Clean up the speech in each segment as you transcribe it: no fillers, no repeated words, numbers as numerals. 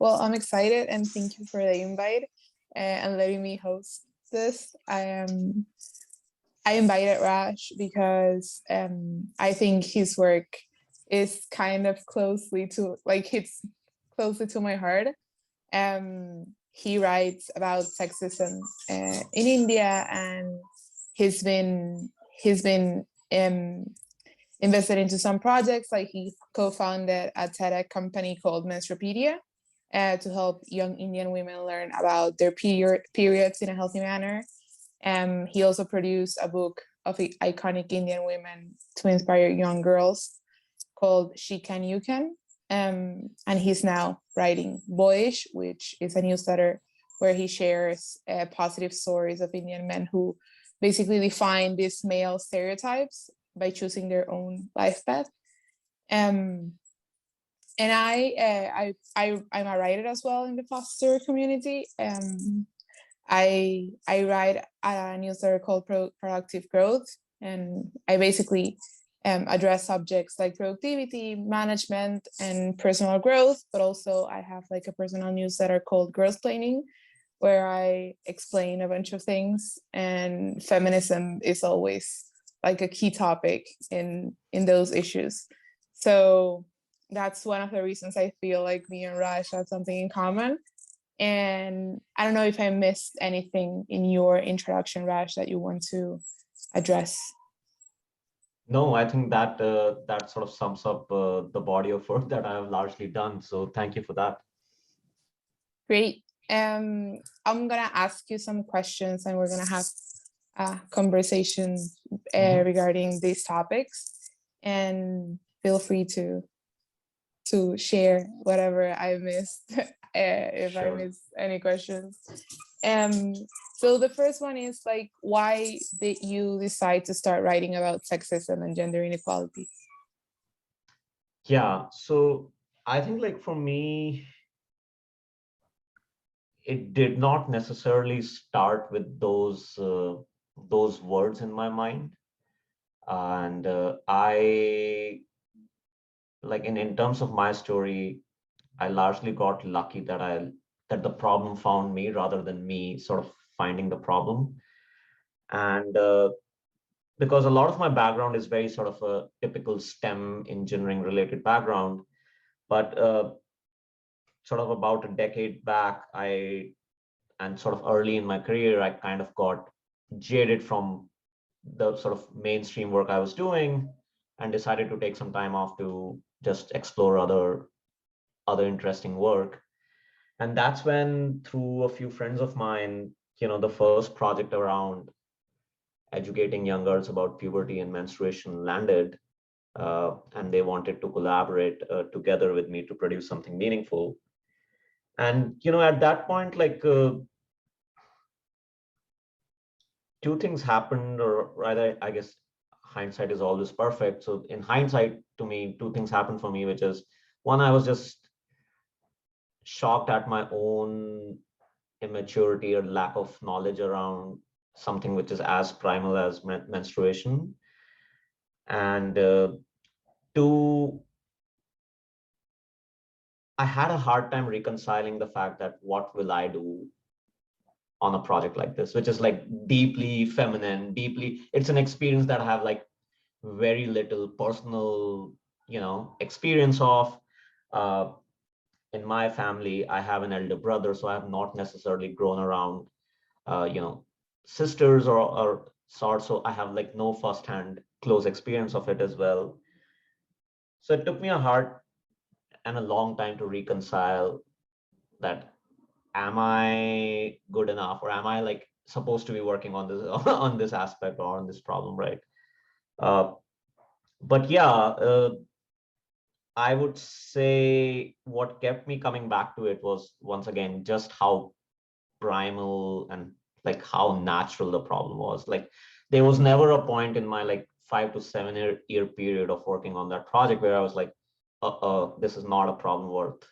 Well, I'm excited and thank you for the invite and letting me host this. I invited Raj because I think his work is kind of closely to hits closely to my heart. He writes about sexism in India, and he's been invested into some projects. Like he co-founded a TEDx company called Ministrypedia to help young Indian women learn about their periods in a healthy manner. He also produced a book of iconic Indian women to inspire young girls called She Can, You Can. And he's now writing Boyish, which is a newsletter where he shares positive stories of Indian men who basically define these male stereotypes by choosing their own life path. And I'm a writer as well in the foster community. I write a newsletter called Productive Growth, and I basically address subjects like productivity, management, and personal growth. But also I have like a personal newsletter called Girlsplaining, where I explain a bunch of things, and feminism is always like a key topic in those issues. So that's one of the reasons I feel like me and Raj have something in common. And I don't know if I missed anything in your introduction, Raj, that you want to address. No, I think that that sort of sums up the body of work that I have largely done. So thank you for that. Great. I'm gonna ask you some questions, and we're gonna have a conversation regarding these topics. And feel free to share whatever I missed if I missed any questions. So the first one is like, why did you decide to start writing about sexism and gender inequality? Yeah, so I think like for me, it did not necessarily start with those words in my mind. And I like in terms of my story, I largely got lucky that the problem found me rather than me sort of finding the problem. And because a lot of my background is very sort of a typical STEM engineering related background, but sort of about a decade back, and sort of early in my career, I kind of got jaded from the sort of mainstream work I was doing and decided to take some time off to just explore other interesting work. And that's when, through a few friends of mine, the first project around educating young girls about puberty and menstruation landed, and they wanted to collaborate together with me to produce something meaningful. And at that point, like two things happened, or rather, I guess hindsight is always perfect. So in hindsight, to me, two things happened for me, which is one, I was just shocked at my own immaturity or lack of knowledge around something which is as primal as menstruation. And two, I had a hard time reconciling the fact that what will I do on a project like this, which is like deeply feminine, it's an experience that I have like very little personal, experience of. Uh, in my family, I have an elder brother, so I have not necessarily grown around, sisters or sorts. So I have like no firsthand close experience of it as well. So it took me a hard and a long time to reconcile that, am I good enough, or am I like supposed to be working on this on this aspect or on this problem, right? Uh, but yeah, I would say what kept me coming back to it was, once again, just how primal and like how natural the problem was. Like there was never a point in my like 5 to 7 year period of working on that project where I was like, this is not a problem worth,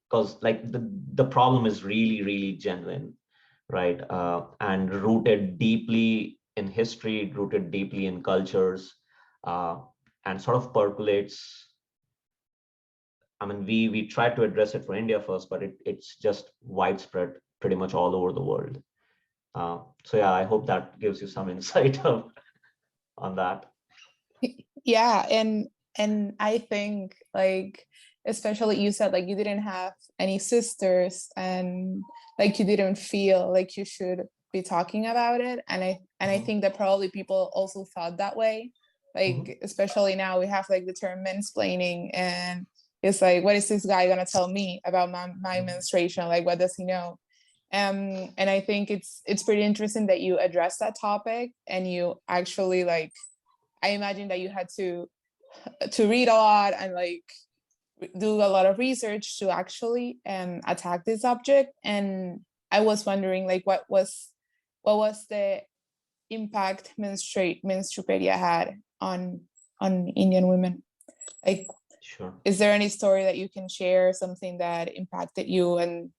because like the problem is really, really genuine, right? And rooted deeply in history, rooted deeply in cultures, uh, and sort of percolates I mean, we tried to address it for India first, but it's just widespread pretty much all over the world. So yeah, I hope that gives you some insight on that. Yeah, and I think like especially you said like you didn't have any sisters and like you didn't feel like you should be talking about it, and I Mhm. think that probably people also thought that way, Mhm. like especially now we have like the term mansplaining, and it's like what is this guy gonna tell me about my Mhm. menstruation, like what does he know? And I think it's pretty interesting that you address that topic and you actually like I imagine that you had to read a lot and like do a lot of research to actually attack this subject. And I was wondering like what was the impact Menstrupedia had on Indian women? Like, Sure. is there any story that you can share, something that impacted you and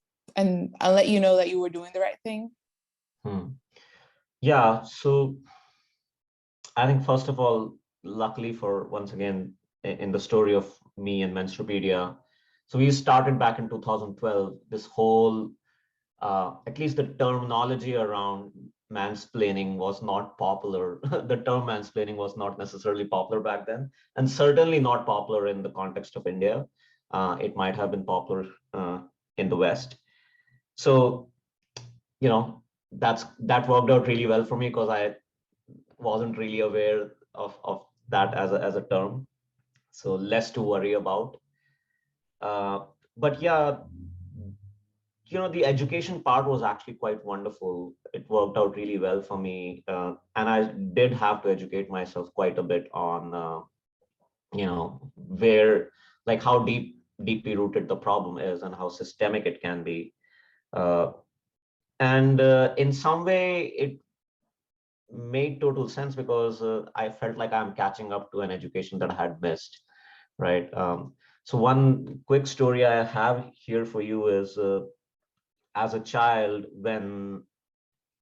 I'll let you know that you were doing the right thing? Hmm. Yeah, so I think first of all, luckily for once again in the story of me and Menstrupedia, so we started back in 2012. This whole, at least the terminology around mansplaining was not popular. The term mansplaining was not necessarily popular back then, and certainly not popular in the context of India. It might have been popular in the West. So, you know, that worked out really well for me because I wasn't really aware of that as a term, so less to worry about. But yeah, the education part was actually quite wonderful. It worked out really well for me, and I did have to educate myself quite a bit on where, like, how deeply rooted the problem is and how systemic it can be. uh, and in some way it made total sense because I felt like I'm catching up to an education that I had missed, right? So one quick story I have here for you is, as a child, when,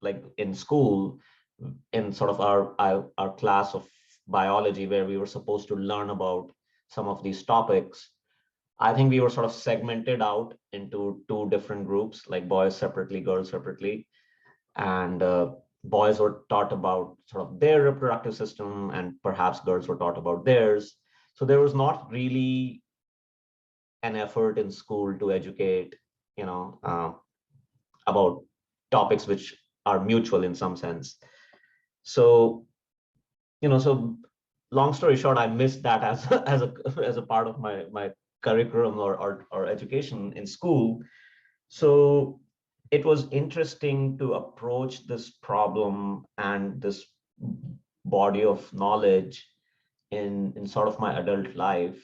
like, in school, in sort of our class of biology, where we were supposed to learn about some of these topics, I think we were sort of segmented out into two different groups, like boys separately, girls separately. And boys were taught about sort of their reproductive system, and perhaps girls were taught about theirs. So there was not really an effort in school to educate, you know, about topics which are mutual in some sense. So, so long story short, I missed that as as a part of my curriculum or education in school. So it was interesting to approach this problem and this body of knowledge in sort of my adult life.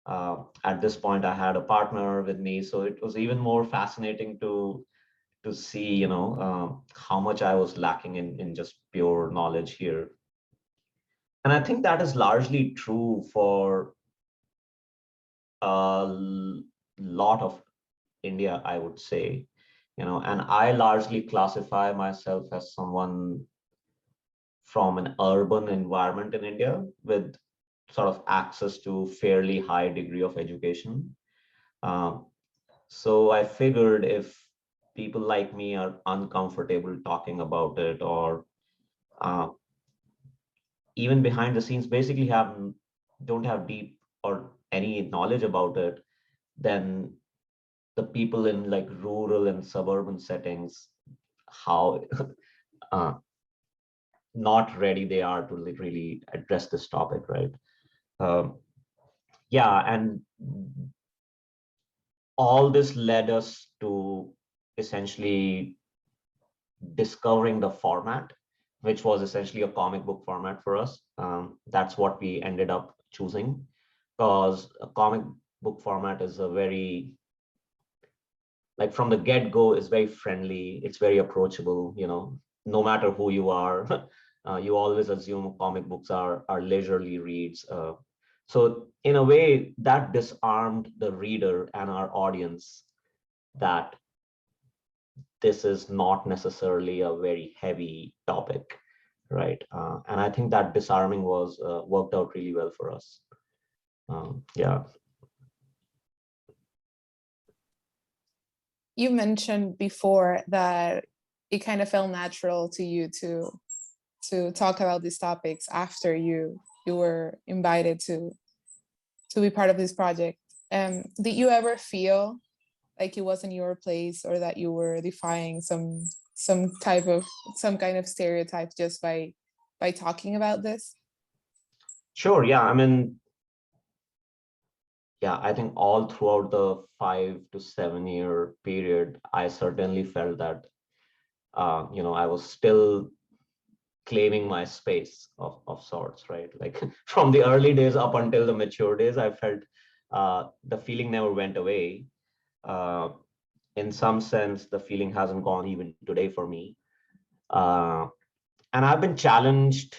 At this point, I had a partner with me, so it was even more fascinating to see, how much I was lacking in just pure knowledge here. And I think that is largely true for a lot of India, I would say. And I largely classify myself as someone from an urban environment in India with sort of access to fairly high degree of education. Um, so I figured if people like me are uncomfortable talking about it, or uh, even behind the scenes basically don't have deep or any knowledge about it, then the people in, like, rural and suburban settings, how uh, not ready they are to really address this topic, right? Um, yeah, and all this led us to essentially discovering the format, which was essentially a comic book format for us. That's what we ended up choosing, because a comic book format is a very, like, from the get-go, is very friendly, it's very approachable, no matter who you are. You always assume comic books are leisurely reads. So in a way, that disarmed the reader and our audience that this is not necessarily a very heavy topic, right? And I think that disarming was worked out really well for us. Yeah. you mentioned before that it kind of felt natural to you to talk about these topics after you were invited to be part of this project. Did you ever feel like it wasn't your place, or that you were defying some kind of stereotype just by talking about this? Sure, yeah. I mean, yeah, I think all throughout the 5 to 7 year period, I certainly felt that, I was still claiming my space of sorts, right? Like from the early days up until the mature days, I felt the feeling never went away. Uh, in some sense, the feeling hasn't gone even today for me. Uh, and I've been challenged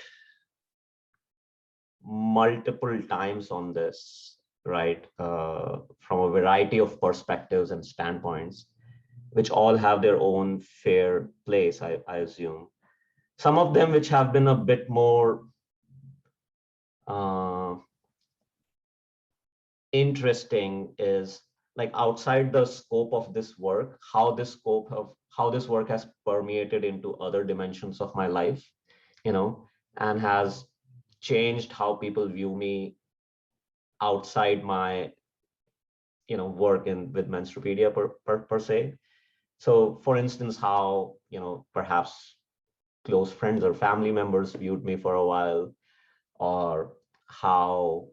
multiple times on this, right? From a variety of perspectives and standpoints, which all have their own fair place, I assume. Some of them which have been a bit more uh, interesting is like outside the scope of this work, how this work has permeated into other dimensions of my life, and has changed how people view me outside my work in with Menstrupedia per se. So for instance, how perhaps close friends or family members viewed me for a while, or how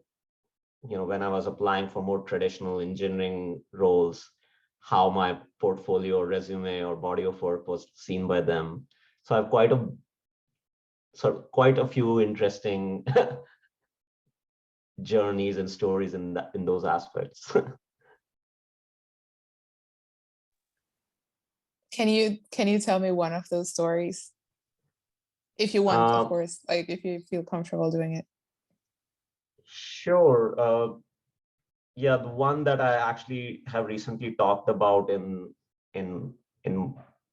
when I was applying for more traditional engineering roles, how my portfolio, resume, or body of work was seen by them. So I have quite a few interesting journeys and stories in those aspects. Can you tell me one of those stories, if you want, of course, like if you feel comfortable doing it? Sure. Yeah, the one that I actually have recently talked about in in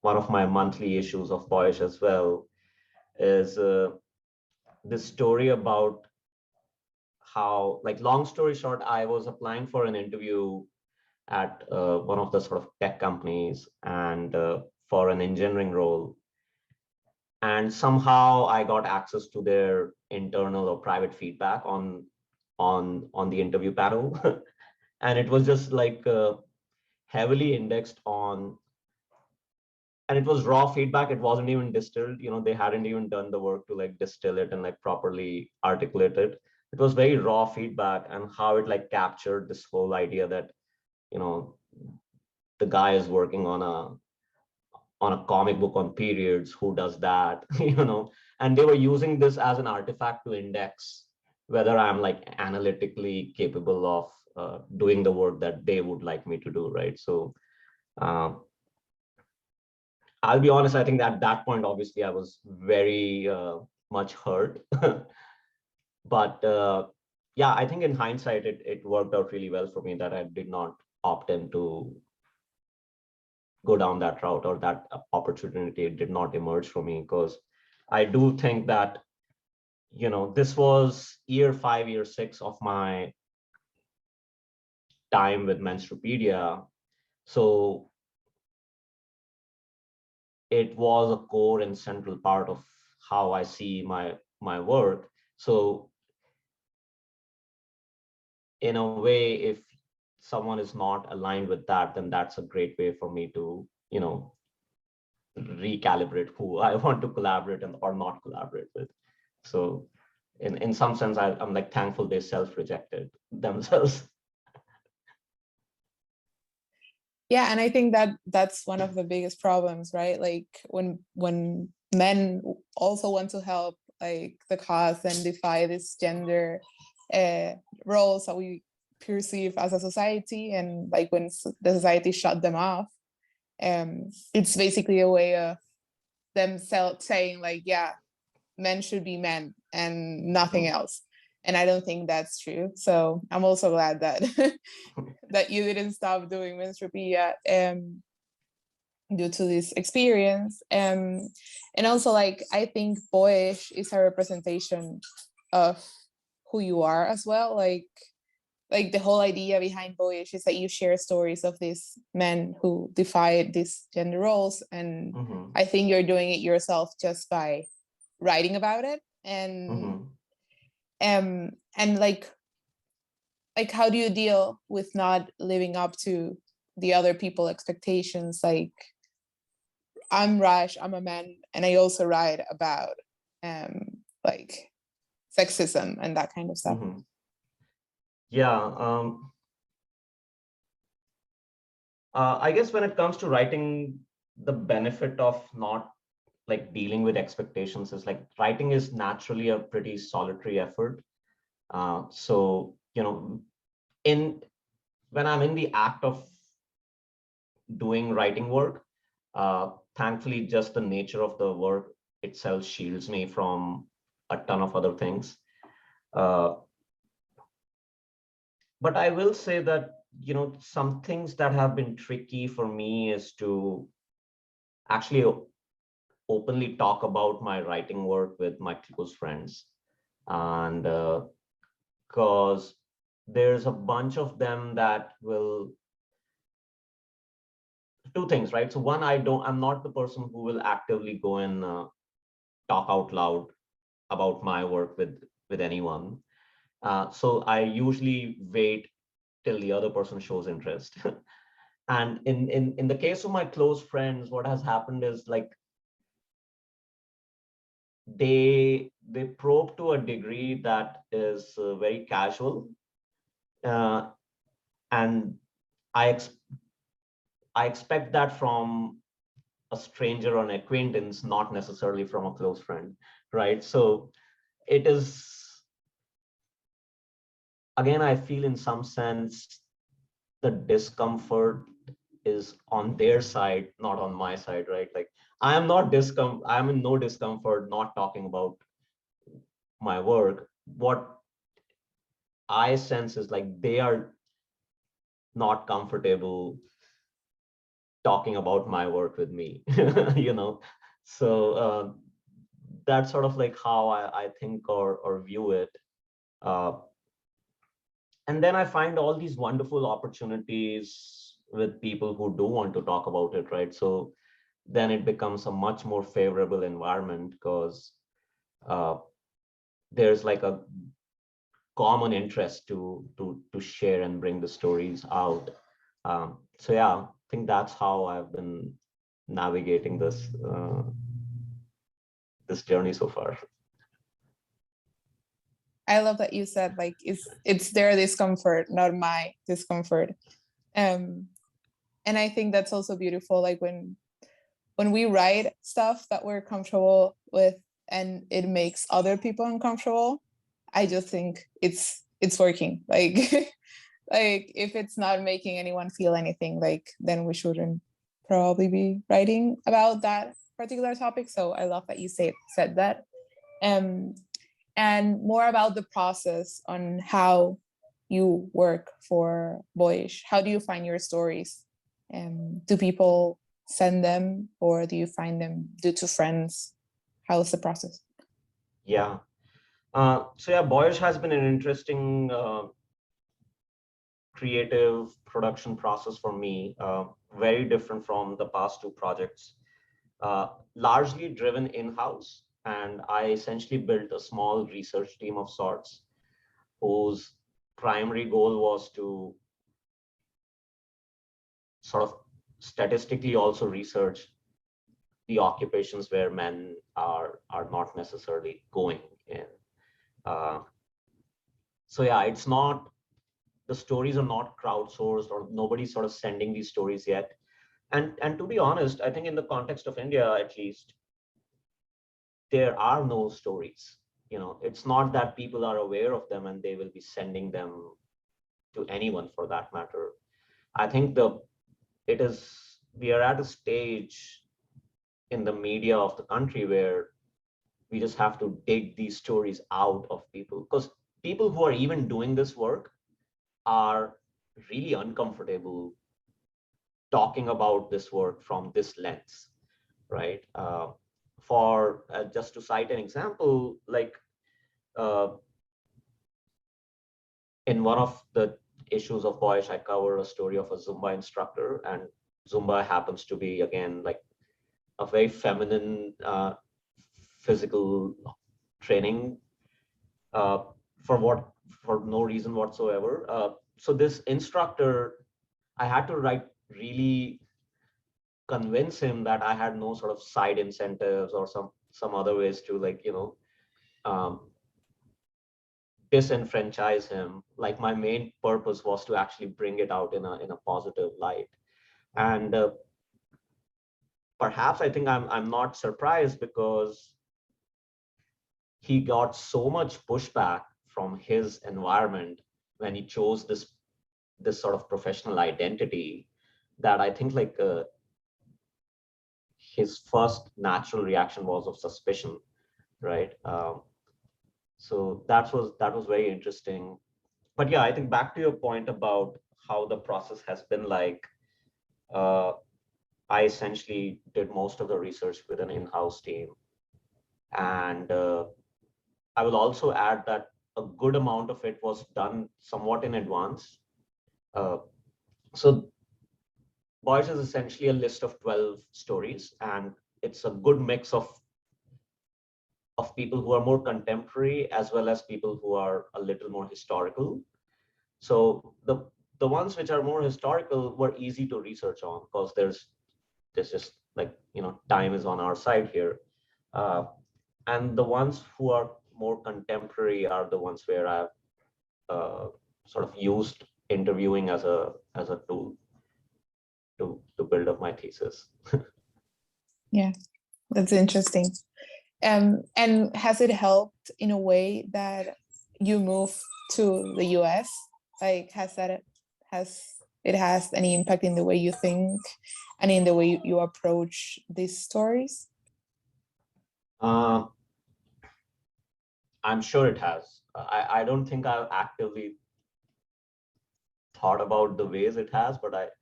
one of my monthly issues of Boyish as well is this story about how, like, long story short, I was applying for an interview at one of the sort of tech companies, and for an engineering role, and somehow I got access to their internal or private feedback on the interview panel. And it was just like heavily indexed on, and it was raw feedback. It wasn't even distilled, they hadn't even done the work to like distill it and like properly articulate it. It was very raw feedback, and how it like captured this whole idea that you know the guy is working on a comic book on periods, who does that. And they were using this as an artifact to index whether I'm like analytically capable of doing the work that they would like me to do, right? So uh, I'll be honest, I think that at that point, obviously, I was very much hurt. But yeah, I think in hindsight, it worked out really well for me that I did not opt in to go down that route, or that opportunity did not emerge for me, because I do think that, this was year 5, year 6 of my time with Menstrupedia. So it was a core and central part of how I see my work. So in a way, if someone is not aligned with that, then that's a great way for me to, recalibrate who I want to collaborate or not collaborate with. So in some sense, I'm like thankful they self-rejected themselves. Yeah, and I think that that's one of the biggest problems, right? Like when men also want to help like the cause and defy this gender roles that we perceive as a society, and like when the society shut them off, it's basically a way of them saying like, yeah, men should be men and nothing else. And I don't think that's true. So I'm also glad that that you didn't stop doing Ministrypedia due to this experience. And also, like, I think Boyish is a representation of who you are as well. Like, like the whole idea behind Boyish is that you share stories of these men who defied these gender roles, and I think you're doing it yourself just by writing about it. And like how do you deal with not living up to the other people expectations? Like, I'm Raj, I'm a man, and I also write about like sexism and that kind of stuff. Yeah. I guess when it comes to writing, the benefit of not like dealing with expectations is like writing is naturally a pretty solitary effort. So, you know, when I'm in the act of doing writing work, thankfully, just the nature of the work itself shields me from a ton of other things. But I will say that, you know, some things that have been tricky for me is to actually openly talk about my writing work with my close friends. And because there's a bunch of them that will, two things, right? So one, I'm not the person who will actively go and talk out loud about my work with anyone. So I usually wait till the other person shows interest. And in the case of my close friends, what has happened is like they probe to a degree that is very casual, uh, and I I expect that from a stranger or an acquaintance, not necessarily from a close friend, right? So it is, again, I feel in some sense the discomfort is on their side, not on my side, right? Like I'm in no discomfort not talking about my work. What I sense is like they are not comfortable talking about my work with me, you know. So that's sort of like how I think or view it. Uh, and then I find all these wonderful opportunities with people who do want to talk about it, right? So then it becomes a much more favorable environment because uh, there's like a common interest to share and bring the stories out. So yeah, I think that's how I've been navigating this journey so far. I love that you said like it's their discomfort, not my discomfort. And I think that's also beautiful, like when we write stuff that we're comfortable with and it makes other people uncomfortable, I just think it's working. Like like if it's not making anyone feel anything, like then we shouldn't probably be writing about that particular topic. So I love that you said that. And more about the process on how you work for Boyish. How do you find your stories? Do people send them, or do you find them due to friends? How's the process? Yeah. So yeah, Boyish has been an interesting creative production process for me, very different from the past two projects, largely driven in-house. And I essentially built a small research team of sorts whose primary goal was to sort of statistically also research the occupations where men are not necessarily going in. Uh, so yeah, it's not, the stories are not crowdsourced or nobody's sort of sending these stories yet. And to be honest, I think in the context of India, at least, there are no stories. You know, it's not that people are aware of them and they will be sending them to anyone for that matter. I think we are at a stage in the media of the country where we just have to dig these stories out of people, because people who are even doing this work are really uncomfortable talking about this work from this lens, right? For just to cite an example, like uh, in one of the issues of Boyish, I cover a story of a Zumba instructor, and Zumba happens to be, again, like a very feminine physical training, uh, for no reason whatsoever. So this instructor, I had to really convince him that I had no sort of side incentives or some other ways to, like, um, disenfranchise him. Like, my main purpose was to actually bring it out in a positive light. And perhaps I think I'm not surprised, because he got so much pushback from his environment when he chose this sort of professional identity, that I think, like, his first natural reaction was of suspicion, right? So that was very interesting. But yeah, I think back to your point about how the process has been like. uh, I essentially did most of the research with an in-house team, and I will also add that a good amount of it was done somewhat in advance. Uh, so Voyage is essentially a list of 12 stories, and it's a good mix of people who are more contemporary as well as people who are a little more historical. So the ones which are more historical were easy to research on, because there's just, like, time is on our side here. Uh, and the ones who are more contemporary are the ones where I've sort of used interviewing as a tool to build up my thesis. Yeah, that's interesting. And has it helped in a way that you move to the US? Like, has it has any impact in the way you think and in the way you approach these stories? Uh, I'm sure it has. I don't think I've actively thought about the ways it has, but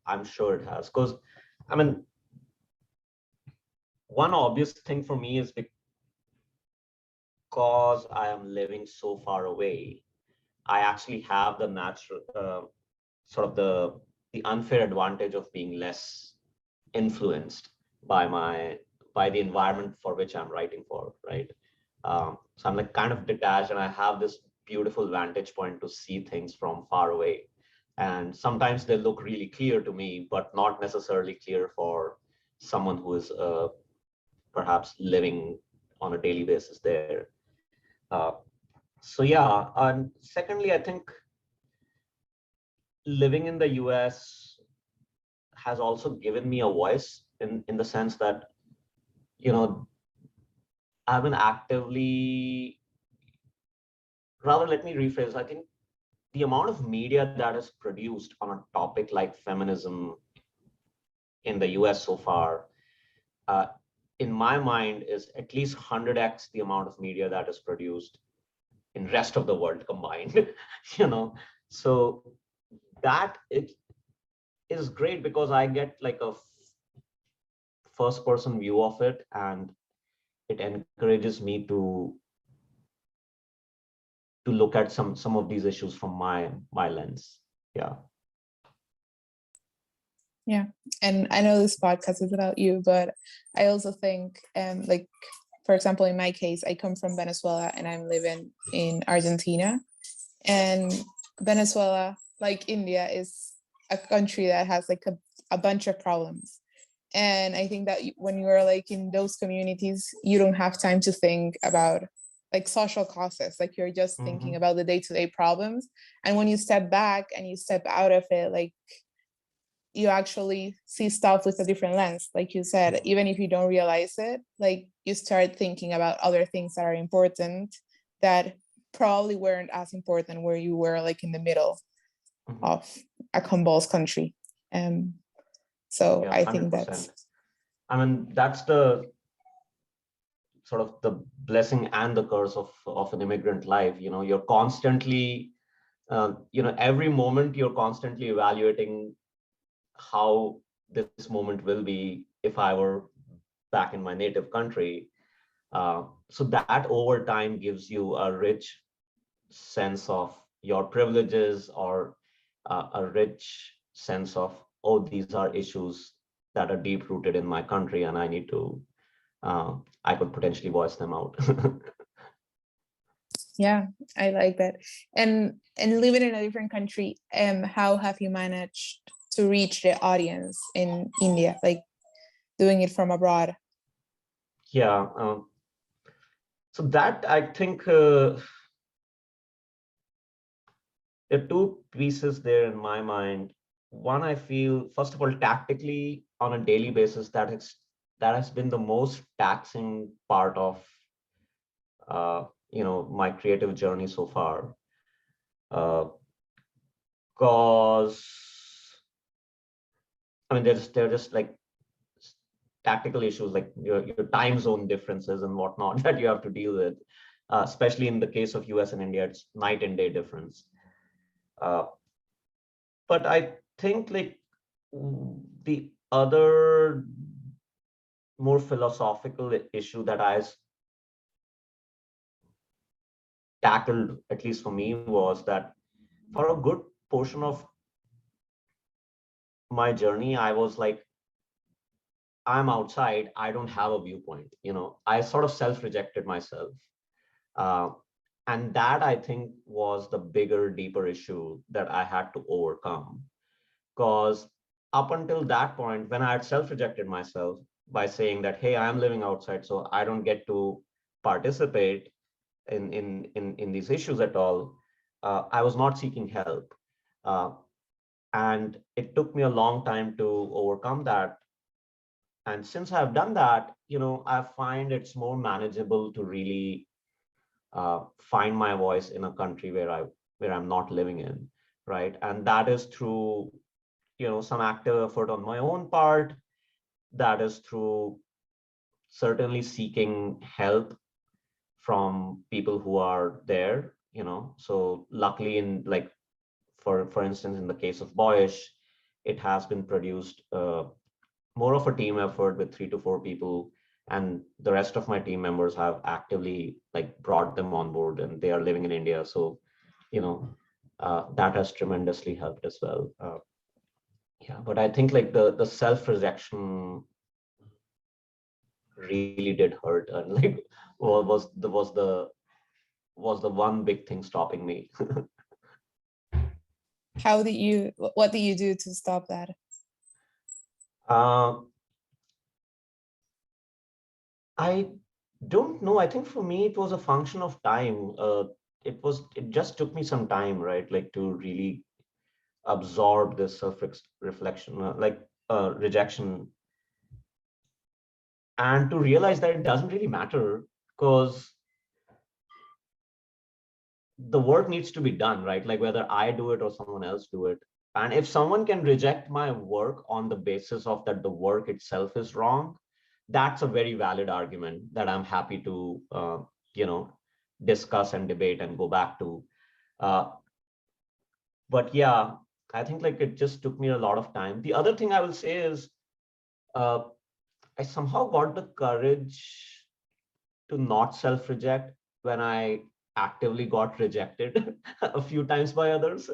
I'm sure it has. Because, I mean, one obvious thing for me is because I am living so far away, I actually have the natural sort of the unfair advantage of being less influenced by the environment for which I'm writing for, right? So I'm, like, kind of detached, and I have this beautiful vantage point to see things from far away. And sometimes they look really clear to me, but not necessarily clear for someone who is perhaps living on a daily basis there. Uh, so yeah, and secondly, I think living in the US has also given me a voice, in the sense that, you know I've been actively, rather, let me rephrase. I think the amount of media that is produced on a topic like feminism in the US so far, uh, in my mind, is at least 100x the amount of media that is produced in rest of the world combined. you know so that it is great, because I get, like, a first person view of it, and it encourages me to look at some of these issues from my lens. Yeah. Yeah. And I know this podcast is about you, but I also think, like, for example, in my case, I come from Venezuela and I'm living in Argentina. And Venezuela, like India, is a country that has like a bunch of problems. And I think that when you are like in those communities, you don't have time to think about like social causes. Like, you're just thinking Mm-hmm. about the day-to-day problems. And when you step back and you step out of it, like, you actually see stuff with a different lens. Like you said, even if you don't realize it, like, you start thinking about other things that are important that probably weren't as important where you were like in the middle Mm-hmm. of a convulsed country. So Yeah, I think that's 100%. I mean, that's the sort of the blessing and the curse of an immigrant life. You're constantly, every moment you're constantly evaluating how this moment will be if I were back in my native country. So that over time gives you a rich sense of, your privileges or a rich sense of, oh, these are issues that are deep rooted in my country and I need to, I could potentially voice them out. Yeah, I like that. And living in a different country, how have you managed to reach the audience in India, like doing it from abroad? Yeah. So that I think there are two pieces there in my mind. One, I feel, first of all, tactically on a daily basis, that has been the most taxing part of my creative journey so far. Because I mean, they're just like tactical issues like your time zone differences and whatnot that you have to deal with. Especially in the case of US and India, it's night and day difference. Uh, but I think like the other more philosophical issue that I tackled, at least for me, was that for a good portion of my journey, I was like, I'm outside, I don't have a viewpoint. I sort of self-rejected myself. Uh, and that I think was the bigger, deeper issue that I had to overcome. Because up until that point, when I had self-rejected myself by saying that, hey, I am living outside, so I don't get to participate in these issues at all, I was not seeking help. Uh, and it took me a long time to overcome that. And since I've done that, I find it's more manageable to really find my voice in a country where I'm not living in, right? And that is through some active effort on my own part. That is through certainly seeking help from people who are there. So luckily, in like for instance, in the case of Boyish, it has been produced more of a team effort with 3 to 4 people, and the rest of my team members have actively like brought them on board, and they are living in India. So you know that has tremendously helped as well. Yeah, but I think like the self-rejection really did hurt, and like was the one big thing stopping me. What did you do to stop that? uh, I don't know. I think for me it was a function of time. It just took me some time, right? Like to really absorb this self-reflection, rejection, and to realize that it doesn't really matter because the work needs to be done, right? Like whether I do it or someone else do it. And if someone can reject my work on the basis of that the work itself is wrong, that's a very valid argument that I'm happy to, discuss and debate and go back to. Uh, but yeah, I think like it just took me a lot of time. The other thing I will say is uh, I somehow got the courage to not self-reject when I actively got rejected a few times by others.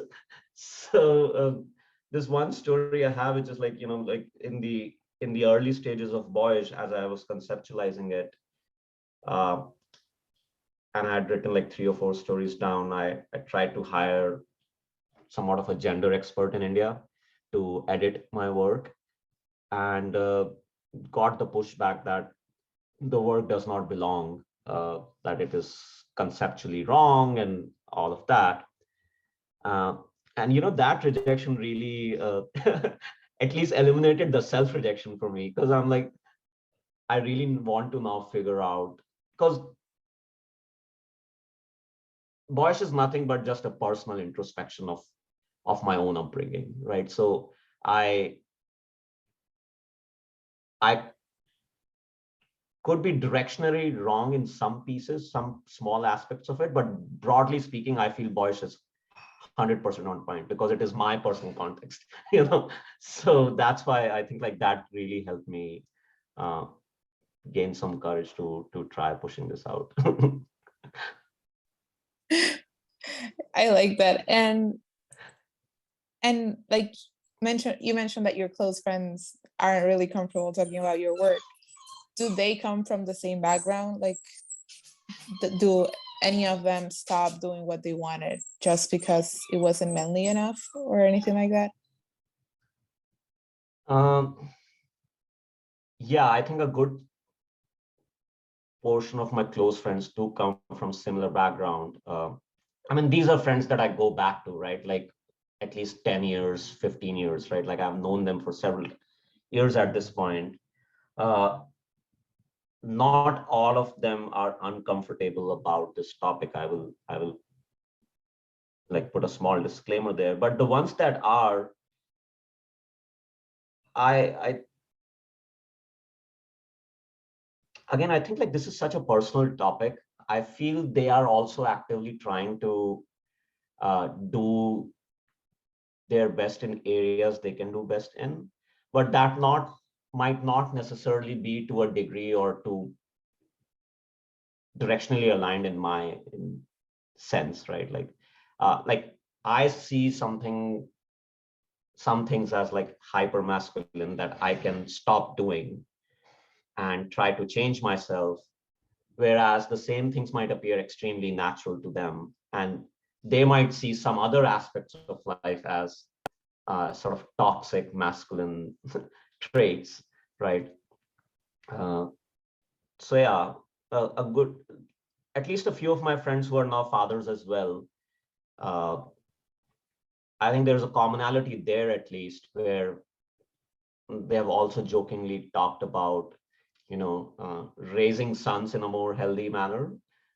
So this one story I have, which is like like in the early stages of Voyage, as I was conceptualizing it, uh, and I had written like 3 or 4 stories down. I tried to hire somewhat of a gender expert in India to edit my work, and got the pushback that the work does not belong, that it is conceptually wrong and all of that. Uh, and that rejection really at least eliminated the self-rejection for me, because I'm like, I really want to now figure out, because Boyish is nothing but just a personal introspection of my own upbringing, right? So I I could be directionally wrong in some pieces, some small aspects of it, but broadly speaking, I feel Boyish is 100% on point because it is my personal context, So that's why I think like that really helped me uh, gain some courage to try pushing this out. I like that. And like you mentioned that your close friends aren't really comfortable talking about your work. Do they come from the same background? Like, do any of them stop doing what they wanted just because it wasn't manly enough or anything like that? Yeah, I think a good portion of my close friends do come from similar background. I mean, these are friends that I go back to, right? Like at least 10 years, 15 years, right? Like I've known them for several years at this point. Uh, Not all of them are uncomfortable about this topic. I will like put a small disclaimer there, but the ones that are, I again, I think like this is such a personal topic. I feel they are also actively trying to do their best in areas they can do best in, but that not might not necessarily be to a degree or to directionally aligned in my sense, right? Like I see some things as like hyper masculine that I can stop doing and try to change myself, whereas the same things might appear extremely natural to them, and they might see some other aspects of life as sort of toxic masculine traits, right? Uh, so yeah, a good, at least a few of my friends who are now fathers as well. Uh, I think there's a commonality there, at least, where they have also jokingly talked about, raising sons in a more healthy manner,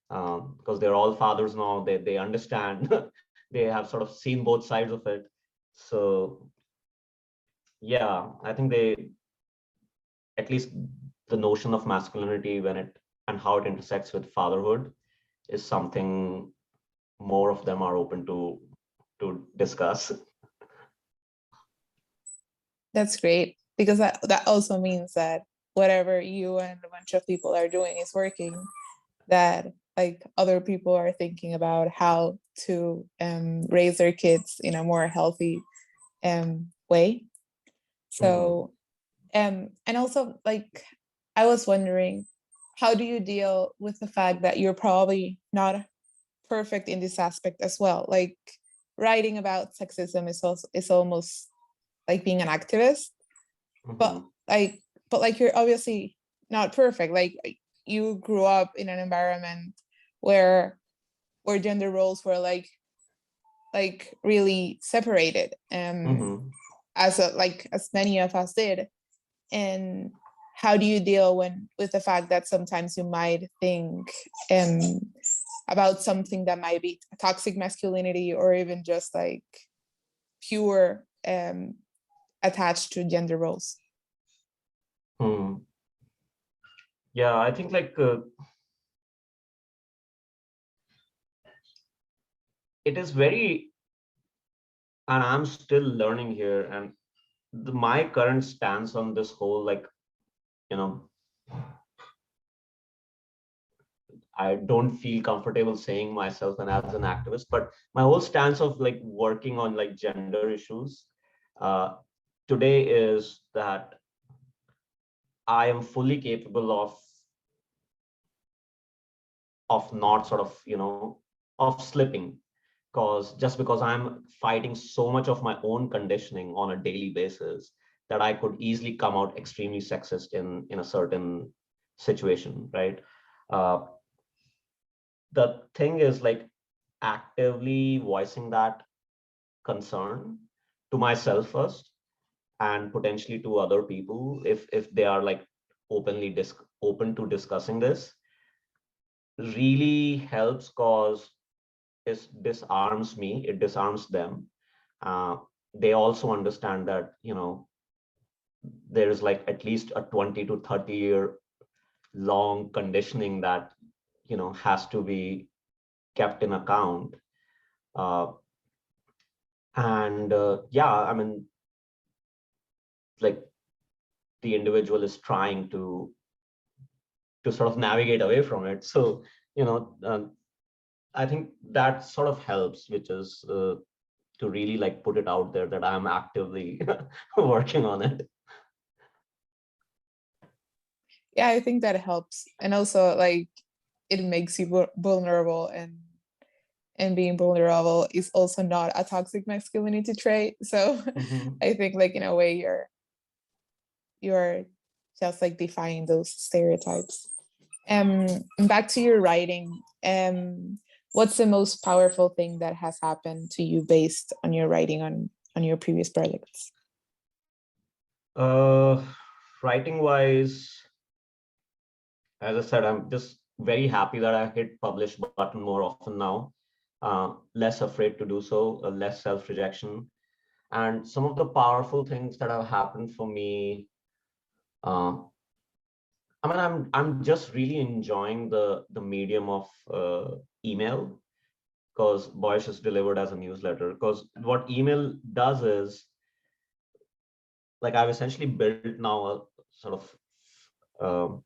because they're all fathers now. They understand. They have sort of seen both sides of it. So yeah, I think they, at least the notion of masculinity when it and how it intersects with fatherhood is something more of them are open to discuss. That's great because that also means that whatever you and a bunch of people are doing is working, that like other people are thinking about how to raise their kids in a more healthy way. Mm-hmm. So and also like I was wondering, how do you deal with the fact that you're probably not perfect in this aspect as well? Like writing about sexism is almost like being an activist, but Mm-hmm. like you're obviously not perfect. Like you grew up in an environment where gender roles were like really separated, Mm-hmm. as many of us did. And how do you deal with the fact that sometimes you might think um about something that might be toxic masculinity or even just like pure attached to gender roles? Hmm. Yeah, I think like it is very, and I'm still learning here. And my current stance on this whole, like, you know, I don't feel comfortable saying myself and as an activist, but my whole stance of like working on like gender issues uh, today is that I am fully capable of not sort of, of slipping, because just because I'm fighting so much of my own conditioning on a daily basis that I could easily come out extremely sexist in a certain situation, right? uh, the thing is like actively voicing that concern to myself first, and potentially to other people if they are like open to discussing this, really helps, cause it disarms me, it disarms them. uh, they also understand that there is like at least a 20 to 30-year long conditioning that has to be kept in account. uh, and yeah, I mean, like the individual is trying to sort of navigate away from it. So I think that sort of helps, which is to really like put it out there that I'm actively working on it. Yeah, I think that helps. And also like it makes you vulnerable, and being vulnerable is also not a toxic masculinity trait. So Mhm. I think like in a way you're just like defying those stereotypes. Back to your writing. What's the most powerful thing that has happened to you based on your writing on your previous projects? Uh, Writing wise, as I said, I'm just very happy that I hit publish button more often now. Less afraid to do so, less self-rejection. And some of the powerful things that have happened for me, uh, I mean, I'm just really enjoying the medium of email, because Boyish is delivered as a newsletter. Because what email does is, like, I've essentially built now a sort of um,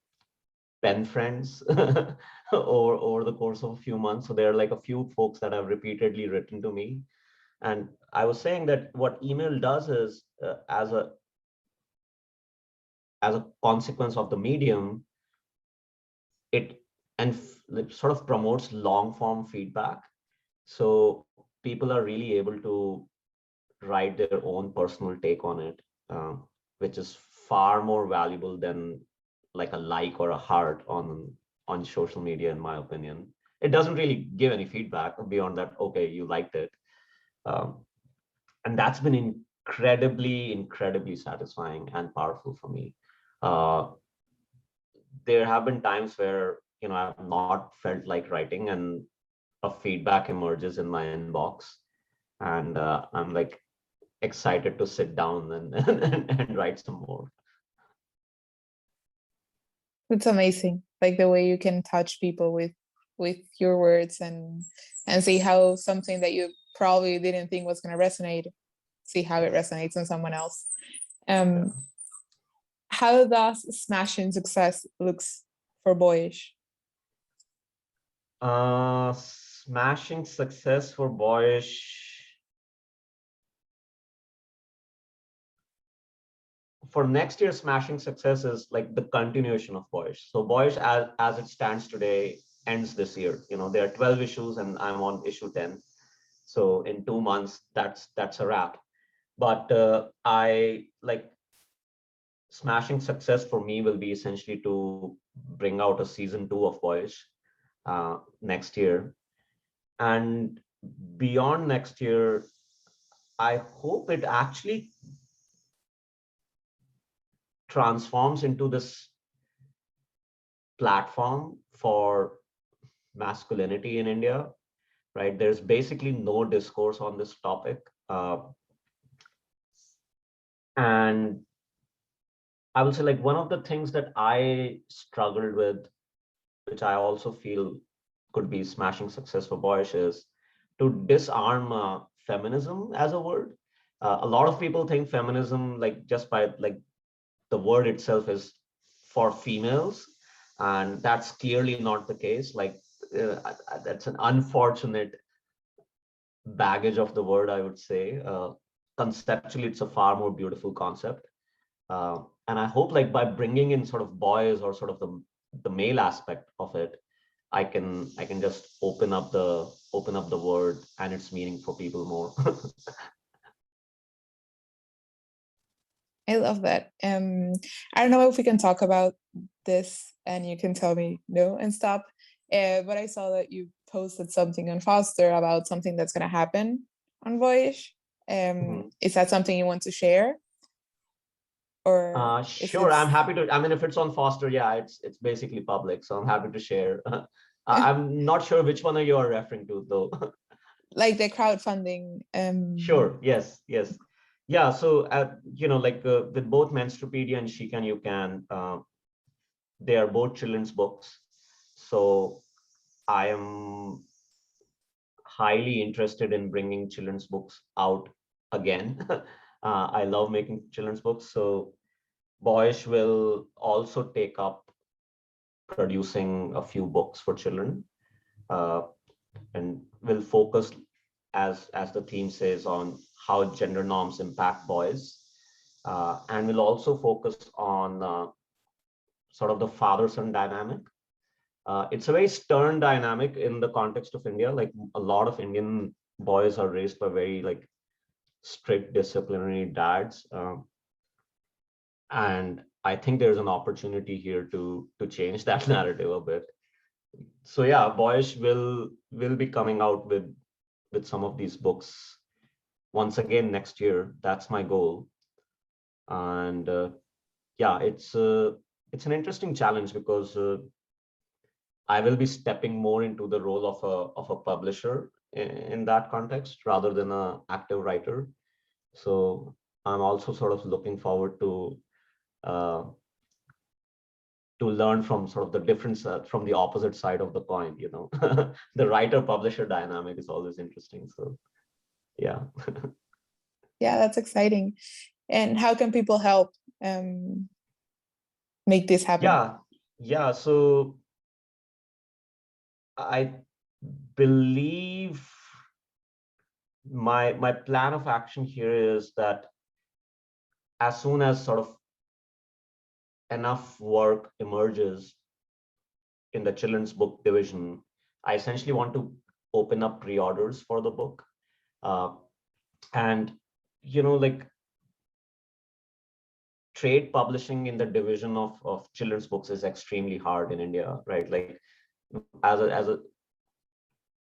pen friends over the course of a few months. So there are like a few folks that have repeatedly written to me, and I was saying that what email does is, as a consequence of the medium, it it sort of promotes long form feedback. So people are really able to write their own personal take on it, which is far more valuable than like a like or a heart on social media, in my opinion. It doesn't really give any feedback beyond that, okay, you liked it. Um, and that's been incredibly satisfying and powerful for me. Uh, there have been times where, I've not felt like writing, and a feedback emerges in my inbox, and I'm like excited to sit down and write some more. It's amazing, like the way you can touch people with your words, and see how something that you probably didn't think was going to resonate, see how it resonates on someone else. Yeah. um how does smashing success looks for Boyish? Smashing success for Boyish. For next year, smashing success is like the continuation of Boyish. So Boyish, as it stands today, ends this year. There are 12 issues, and I'm on issue 10. So in 2 months, that's a wrap. But I like smashing success for me will be essentially to bring out a season 2 of Voyage next year. And beyond next year, I hope it actually transforms into this platform for masculinity in India, right? There's basically no discourse on this topic. And I will say, like, one of the things that I struggled with, which I also feel could be smashing success for Boyish, is to disarm feminism as a word. A lot of people think feminism, like just by like the word itself, is for females, and that's clearly not the case. Like that's an unfortunate baggage of the word, I would say. Conceptually, it's a far more beautiful concept. And I hope, like, by bringing in sort of boys, or sort of the male aspect of it, I can just open up the word and its meaning for people more. I love that. I don't know if we can talk about this and you can tell me no and stop. But I saw that you posted something on Foster about something that's going to happen on Voyage. Mhm. Is that something you want to share, or is Sure, it? I'm happy to. I mean, if it's on Foster, yeah, it's basically public, so I'm happy to share. I'm not sure which one you are referring to, though. Like the crowdfunding? Sure. Yes. Yes. Yeah. So, like with both Menstrupedia and She Can You Can, they are both children's books. So I am highly interested in bringing children's books out again. I love making children's books. So Boyish will also take up producing a few books for children. Uh, will focus, as the theme says, on how gender norms impact boys, and will also focus on sort of the father-son dynamic. It's a very stern dynamic in the context of India. Like a lot of Indian boys are raised by very like strict disciplinary dads, and I think there's an opportunity here to change that narrative a bit. So yeah, Boyish will be coming out with some of these books once again next year. That's my goal. And yeah, it's an interesting challenge because I will be stepping more into the role of a publisher in that context rather than an active writer. So I'm also sort of looking forward uh, to learn from sort of the difference from the opposite side of the coin. You know, the writer-publisher dynamic is always interesting. So yeah. Yeah, that's exciting. And how can people help make this happen? Yeah. So I believe my plan of action here is that as soon as sort of enough work emerges in the children's book division, I essentially want to open up pre-orders for the book. And, you know, like trade publishing in the division of children's books is extremely hard in India, right? Like as a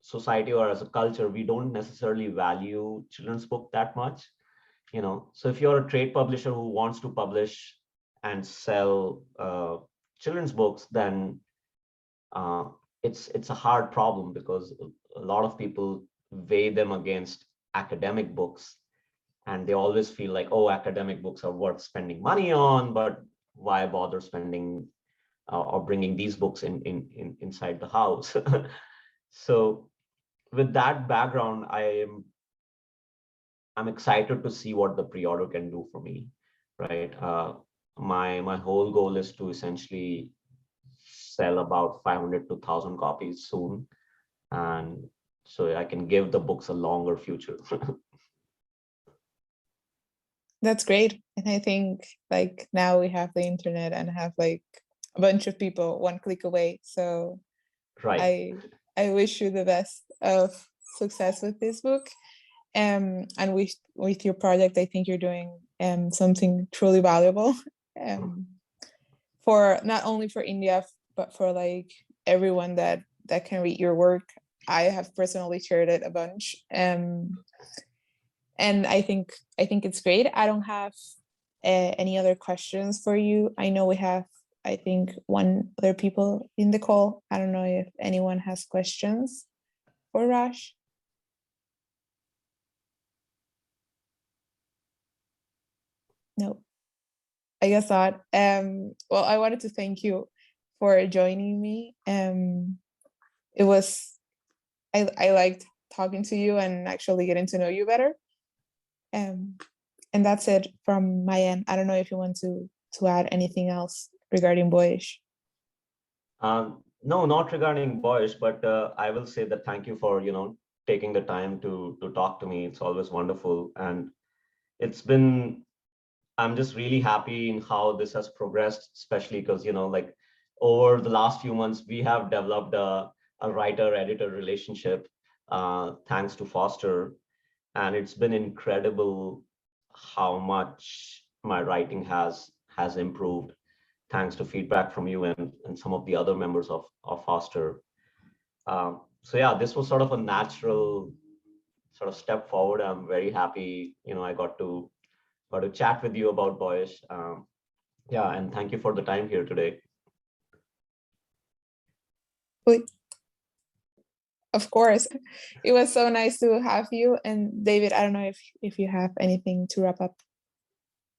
society or as a culture, we don't necessarily value children's book that much, you know. So if you're a trade publisher who wants to publish and sell children's books, then it's a hard problem because a lot of people weigh them against academic books, and they always feel like, oh, academic books are worth spending money on, but why bother spending or bringing these books inside the house? So with that background, I'm excited to see what the pre-order can do for me, right? My whole goal is to essentially sell about 500 to 1,000 copies soon, and so I can give the books a longer future. That's great. And I think like now we have the internet and have like a bunch of people one click away. So Right. I wish you the best of success with this book. And with your project, I think you're doing something truly valuable for not only for India, but for like everyone that can read your work. I have personally shared it a bunch. And I think it's great. I don't have any other questions for you. I know we have, I think, one other people in the call. I don't know if anyone has questions for Raj. No, I guess not. Well, I wanted to thank you for joining me. It was, I liked talking to you and actually getting to know you better. And that's it from my end. I don't know if you want to add anything else regarding Boyish. No, not regarding Boyish, but I will say that thank you for, you know, taking the time to talk to me. It's always wonderful, and it's been, I'm just really happy in how this has progressed, especially because, you know, like over the last few months, we have developed a writer-editor relationship, thanks to Foster. And it's been incredible how much my writing has improved, thanks to feedback from you and some of the other members of Foster. So yeah, this was sort of a natural sort of step forward. I'm very happy, you know, I got to chat with you about Boyish. Yeah, and thank you for the time here today. Of course, it was so nice to have you. And David, I don't know if you have anything to wrap up.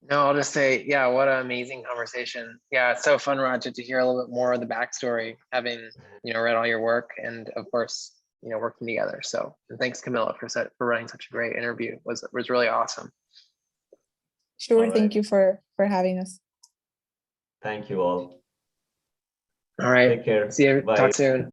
No, I'll just say, yeah, what an amazing conversation. Yeah, it's so fun, Rajat, to hear a little bit more of the backstory, having, you know, read all your work and of course, you know, working together. So, and thanks Camilla for running such a great interview. It was really awesome. Sure, right. Thank you for having us. Thank you all. All right. Take care. See you. Bye. Talk soon.